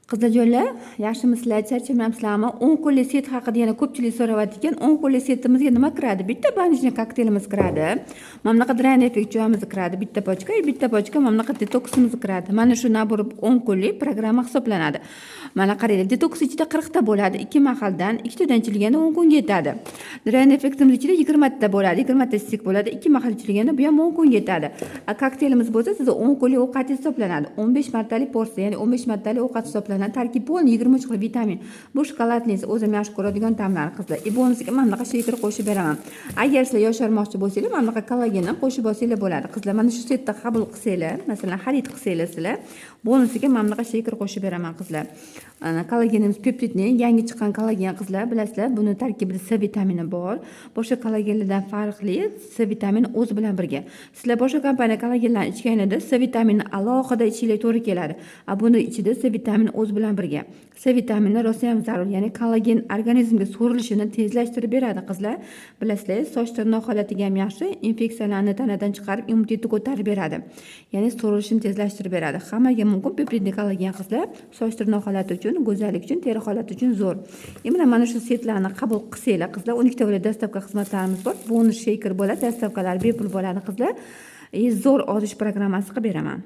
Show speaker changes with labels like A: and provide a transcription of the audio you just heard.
A: Qizlarjonlar, yaxshimisizlar, charchamayapsizlarmi? 10 kunlik set haqida yana ko'pchilik so'rayapti ekan. 10 kunlik setimizga nima kiradi? Bitta banishni kokteylimiz kiradi. Mana bunaqa drain effekt joyimiz kiradi. Bitta pochka mana bunaqa detoksimiz kiradi. Mana shu nabor 10 kunlik programma hisoblanadi. Mana qaranglar, detoks ichida 40 ta bo'ladi. 2 mahaldan, 2 tadan ichilganda 10 kunga yetadi. Drain effektimiz ichida 20 ta bo'ladi. 20 ta stik bo'ladi. 2 mahal ichilganda bu ham 10 kunga yetadi. Kokteylimiz bo'lsa, siz 10 kunlik ovqat hisoblanadi. 15 martalik porsiya, ya'ni 15 martalik ovqat hisoblanadi. Tarkib polni 23 xil vitamin. Bu shokoladning o'zim yaxshi ko'radigan ta'mlari qizlar. Bonusiga mana bunaqa shakar qo'shib beraman. Agar sizlar yosharmoqchi bo'lsangiz, mana bunaqa kollagenni qo'shib olsanglar bo'ladi. Qizlar, mana shu setda qabul qilsanglar, masalan, xarid qilsanglar sizlar, bonusiga mana bunaqa shakar qo'shib beraman qizlar. Kollagenimiz peptidning yangi chiqqan kollagen qizlar, bilasizlar, buni tarkibida C vitamini bor. Boshqa kollagenlardan farqli, C vitamini o'z bilan birga. Sizlar boshqa kompaniya kollagenlarni ichganida C vitamini alohida ichinglar to'g'ri keladi. Buni ichida C vitamini o'z bilan birga. C vitamini rosa ham zarur, ya'ni kollagen organizmga so'rilishini tezlashtirib beradi qizlar. Bilasizlar, soch tirnoq holatiga ham yaxshi, infeksiyalarni tanadan chiqarib, immunitetni ko'tarib beradi. Ya'ni so'rilishini tezlashtirib beradi. Hammaga mumkin peptidli kollagen qizlar, soch tirnoq holati uchun, go'zallik uchun, teri holati uchun zo'r. Mana shu setlarni qabul qilsanglar qizlar, 12 ta bo'ladi dastavka xizmatlarimiz bor. Bonus shaker bo'ladi, dastavkalar bepul bo'ladi qizlar. Zo'r ozish programmasi qilib beraman.